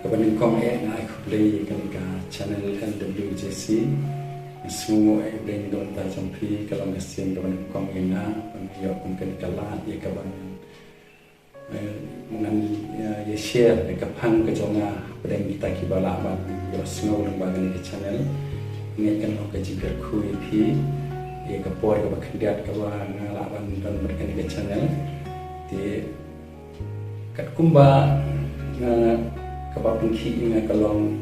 Kabanin kong na aku play kalika channel LWJC semua play don ta jampi kalau mesin kabanin kong na yo mungkin kalah ya kabanin mengan ya share ke pang ke jonga pada kita kibala ban yo snow lang bagan ke channel ini kan ke jikar kui pi ya ke por ke bakandiat ke ngalaban don berkan ke channel di kat kumba kapapun ki nga kalong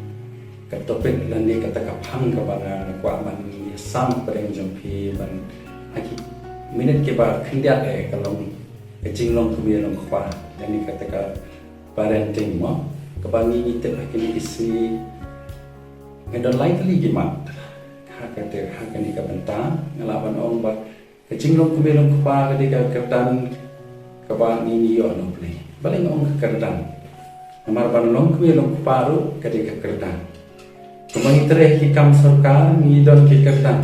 katopet landi kata kapang kabara kwa man sam prem jampi ban aki minute ke ba khindia kalong kajing long kumia long kwa landi kata ka parenting mo kabangi ni te akini isi ngadon lightly gimat hakate hakani ka benta ngalaban ong ba kajing long kumia long kwa kadika kertan kabangi ni yo no play baling ong kerdan Namar banlong kue long paru kadika kerdan. Kumai tere hikam sarkar ngidon ki kerdan.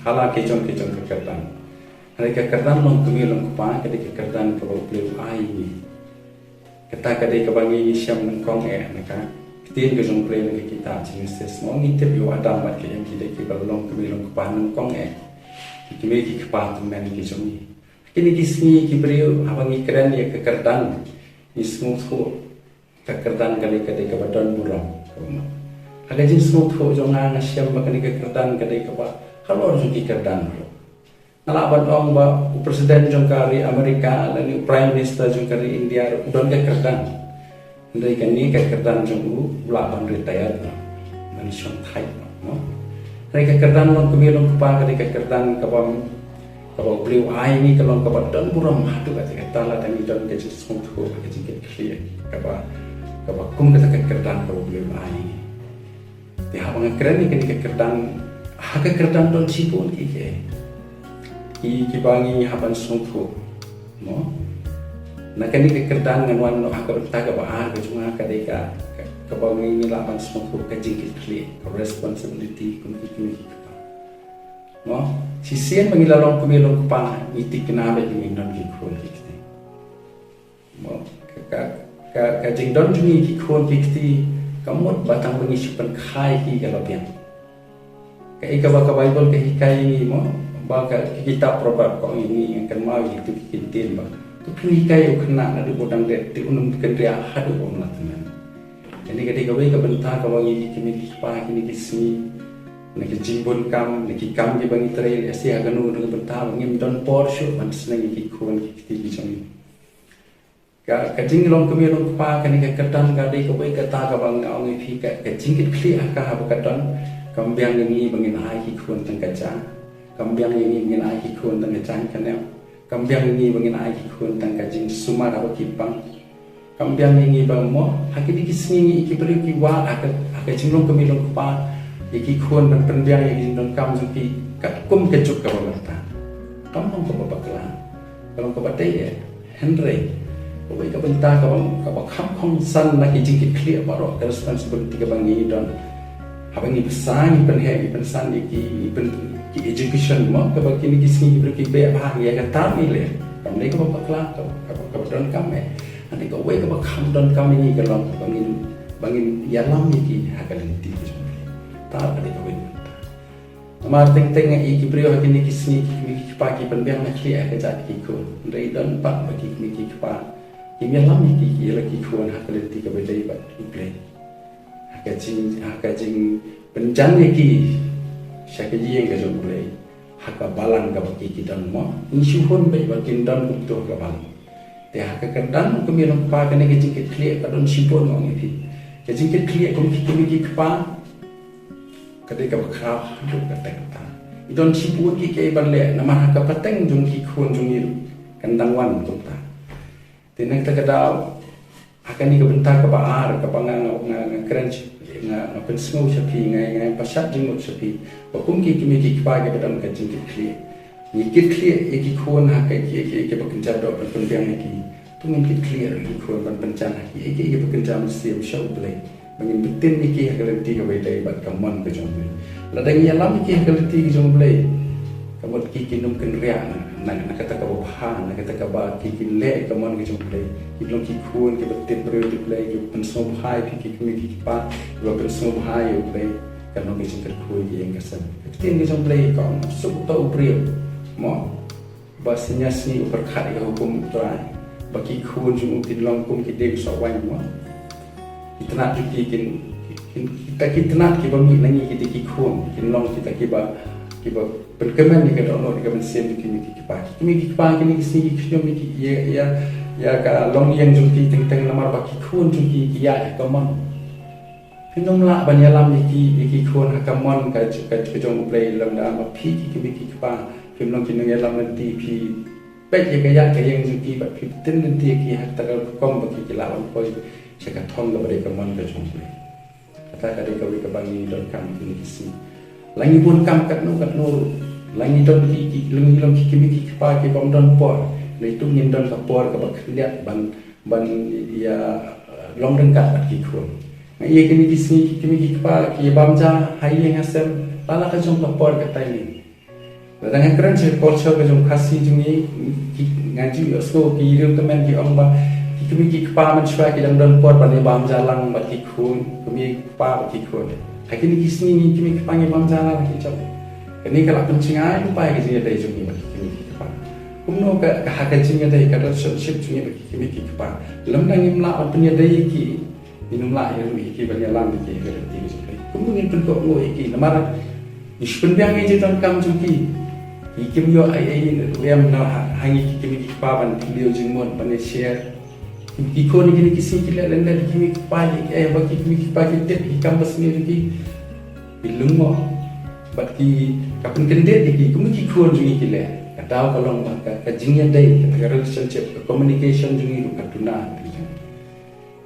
Hala kejong kerdan. Kadika kerdan long kue long pa kadika kerdan kau beliau ai ni. Kata kadika bangi siam nengkong naka. Kitin kejong beliau ke kita jenis semua ngitip yo adam mat kejong kadika balong kue long pa nengkong Kimi ki kepa temen kejong ni. Kini kisni ki beliau abangi keren ya ke kerdan. Ismu tu kerdan kali kadai ke badan buram. Agak jenis semua tu jangan nasiam makan ke kerdan kadai ke apa. Kalau orang suki kerdan, kalau abad orang ba presiden jangkari Amerika dan prime minister jangkari India don ke kerdan. Dari kini ke kerdan jangku ulapan retired, manusia Thai. Dari ke kerdan orang kemilong kepa kadai ke kerdan kapam kapam beliau ai ni kalau ke badan buram hatu kata lah dan don ke jenis semua tu agak jenis clear kapam kum kata kerdan kalau beliau ai di habang keren ni kini kerdan hak kerdan don sipun ki bangi haban sungfu no nak kini kerdan ngan no hak berta ka ba ke cuma kadika ka bangi ni laban sungfu ka jingkit clear responsibility kum ki no sisien mengilalong kumilong pa itik kinabe ni non ki khol ki mo ka jing don jungi ki khon pikti kamot batang mengisi penkai ki kalau pian ka ika ba bible ke hikai ni mo ba ka kitab proverb ko ini yang kan mau itu kitin ba tu hikai kena ada bodang de ti unum kendria hadu om latan jadi ketika we ka benta ka wangi ki mi pa ki ni kismi nak jimbon kam nak kam ki bangi trail asi aganu nak benta ngim don porsche man senang ki khon ki ti jong kajing long kemilong pa kani ka kerdan ka dei ka bai ka ta ka bang ong phi ka kajing kit khli ka ha ba kerdan kambyang ni bangin ai ki khun tang ka cha kambyang ni bangin ai ki khun tang ka cha kana kambyang ni bangin ai ki khun tang ka jing sumar ba ki pang kambyang ni bang mo hakidi ki sngi ki beri ki wa aka jing long kemilong pa ki khun ban penbyang ni don kam ju ki ka kum ka juk ka ba ta kam long ka ba kla kalau ka ba dei Henry Kau ka benta ka kham khom san na ki jingkit clear baro ka responsibility ka bangi don habangi besang pen he pen san ki education mo ka ba kini kisni ki be ba ya ka ta mi le kam le ka ba kla ka don kam ane ka we ka ba kham don kam ni ka long bangin ya lam ki ha ka lenti ta ka de ka we Amar teng ki brio hakini kisni ki pa ki pen biang na clear ka jat ki ko rei don pa ba ki pa Kimi lam ki lagi kuan hak lenti ke bedai bat play. Hakajing penjan ki syakaji yang ke jom play. Hak balang ke baki kita mo. Insyuhun baik baki dan untuk ke balang. Te hak kerdan kami long pa kene ke jingkit clear ka don sipon ngong ipi. Ke jingkit clear kami ki pa kadai ka bakra duk kata. Idon sipon ki ke balle nama hak pateng jung ki khun jung ni kandang wan tumta. Tinang takadaw akan ni kebentar ke baar ke pangang crunch nga pensngo sapi nga pasat jingot sapi bakum ki kimi ki pa ke badam ka jingkit kli ni kit kli ki khon ha ka ki bekencar do penbiang ki tungin kit kli ki khon ban pencan ki bekencar mesti show play bangin betin ki garanti ke bedai bat kamon ke jong la dang ya lam ki garanti ke jong play kamot ki kinum ken ria nak kata ka bahan nak kata ka ba ki le ka mon ke jong play ki long ki khun ki batte pre ti play ki pen so bhai ki mi ki pa ro pen so bhai yo play ka no ke jong ka khu ye nga san tin ke jong play ka su to pri mo ba sinya sni upar khat ka hukum trai ba ki khun jong tin long kum ki de so wan mo itna ju ki kita kitna ki ba mi nangi ki khun kin long kita ki ba perkemen ni kada ono di sen ki mi ki pa ki si ki mi ki ya ka long yang jung ki teng lamar ba ki khun jung ki ya ka mon pinom la ban ya lam ki khun ha ka mon ka jong play lam da ma phi ki mi ki pa pim long ki nang ya lam nanti phi pe ya ka yang jung ki ba phi tin nanti ki ha ta ka kom ba ki la ban ko se ka thong ga ba de ka mon ka jong play kata ka de ka wi ka bangi don kam ki si langi pun kam kat nu langi don ki lungi long ki mi ki pa ki bom don por le tu ngin don ka por ka bak liat ban ya long deng kat ki khun ngai ye ki ki mi ki pa ki bam ja hai ye ngasem lala ka jong ka por ka tai ni la dang kran che culture ka jong khasi jung ye ki ngaji yo so ki rim temen ki ong ba ki mi ki pa man shwa ki dang don por ban ye bam ja lang ba ki khun ki mi pa ba ki khun kini kisni ni kimi panggil bam jala ki chap kini kalau pencing ai lupa ki sini dai jumi ba kimi ki pa kumno ka ha ka jinga dai ka ship jumi ba kimi ki pa lam nang imla apnya dai ki minum la ya ru ki ban ya lam ki ka ti ki kumno ni pen ko ngo ki namara ispun biang ni tan kam jumi ki kim yo ai yam na hangi ki kimi ki pa ban liu jingmon ban share ki khon ni kisi ki la lenda ki pa ki ba ki pa ki tet ki campus ni ki lungo bat ki kapun kende ki ki khon jungi ki le ka taw ka long ka jingya dai ka relationship ka communication jungi ka tuna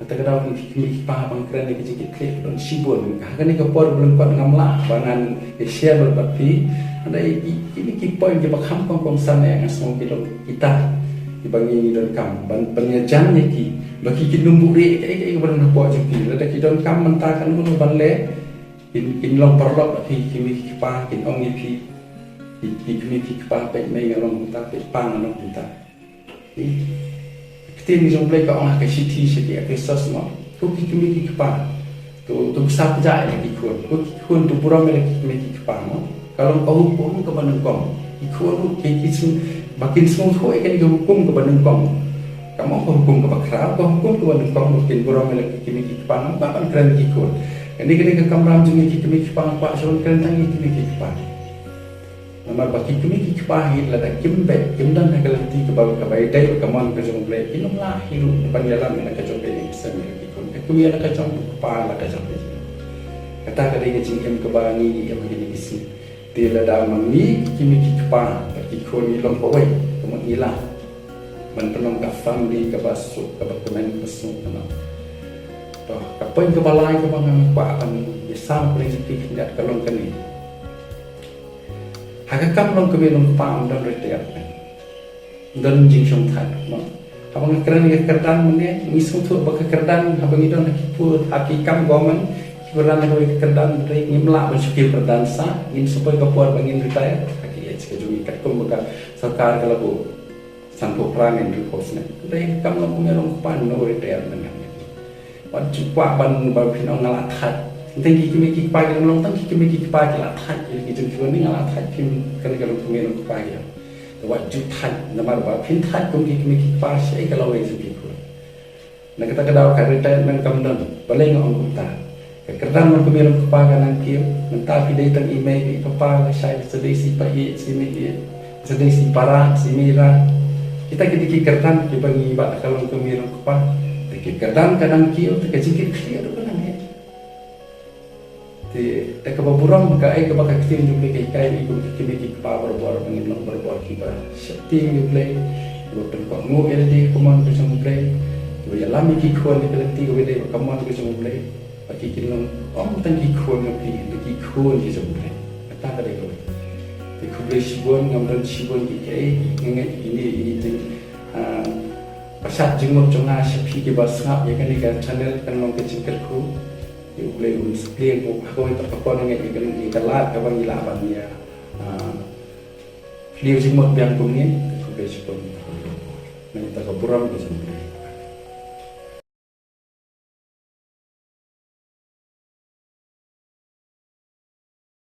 ta ka daw ki pa bang kran ni ki klip don sibon ka ni ka por belum pat ngamla bangan ke share bat pi ada ki point ki ba kham kong san yang asong ki kita dibangi don kam ban penyajan ki bagi ki numburi ai ban po jpi la ki don kam menta kan nu ban le in long perlok ki mi pa ki ong ni ki mi ki pa pe me ngong ta pe pa ngong ta ki ni jong play ka ong ka city city ka sos no ku ki mi ki pa tu sap ja ki kun tu pura me ki mi ki pa no kalau kau pun ke ban kong ki kun ki makin semua kau ikan hukum ke bandung kong, kamu kau hukum ke bakra, kau hukum ke bandung kong makin kurang melek kimi kipang, apa keren kikun. Ini kini ke kamram jumi kimi kipang pak sebelum keren tangi kimi kipang. Nama baki kimi kipang ini lada kim baik, kim dan nak lenti ke bawah ke bayi day kaman ke jom play, inum lah hiru depan jalan nak ke jom play semi kikun. Kumi nak ke jom kepala nak ke jom play. Kata kali ke jingkem ke bangi yang begini kisi. Tila dah mami kimi kipang. Ikon ni long pawai, kemudian hilang. Mentenang ke family ke basuk ke berkemen besuk tenang. Toh kapan ke balai ke bangang pak kan besar prinsip tidak kalau kini. Hakam long kami long pam dan retiap. Dan jingsong tan. Abang keren ke kerdan mana? Misung tu bak kerdan abang itu nak kipur hakikam gomen. Kipuran nak ke kerdan dari ngimla bersyukur berdansa. Ingin supaya kapur bangin retire. Kejumi kat kumbuka sarkar kalau bu sampo perang yang dikosnya. Dari kamu punya orang pan no retire dengan. Wajib pak ban bapin orang ngalathat. Tinggi kimi kik pagi orang tang kimi kik pagi ngalathat. Jadi kita ni ngalathat kim kan kalau punya orang pagi. Wajib that nama bapin that kimi kik pagi kalau wajib itu. Nak kita kedau kan retirement kamu dan paling orang kita. Kerana mereka minum kepada nanti, mentah pilih tentang email di kepala saya sedih si pagi si media, sedih si para si mira. Kita kerana kita bagi ibadah kalau mereka minum kepada, kerana kadang kio terkejut kecil tu kan ni. Tak kebaburan mereka kebakar kecil juga kai ikut kita kepala berbuat menginap berbuat kita. Setiap juga, betul kau mau jadi kuman tu semua play. Jadi lama kita kuan di kelenti kau kuman tu semua play. Bagi kita orang tentang kikun yang pilih, bagi kikun je sebenarnya. Kata tadi kau, kikun sibun, ngambil sibun kikai, ingat ini tu pasal jenguk jangan sepi kita basngap, ya kan ini channel kan orang kecil kerku, dia boleh unsplay, aku itu apa dengan ikan lat, kawan ilapan dia, beliau jenguk biang kumnya, page pun nanti tak keburam ke sini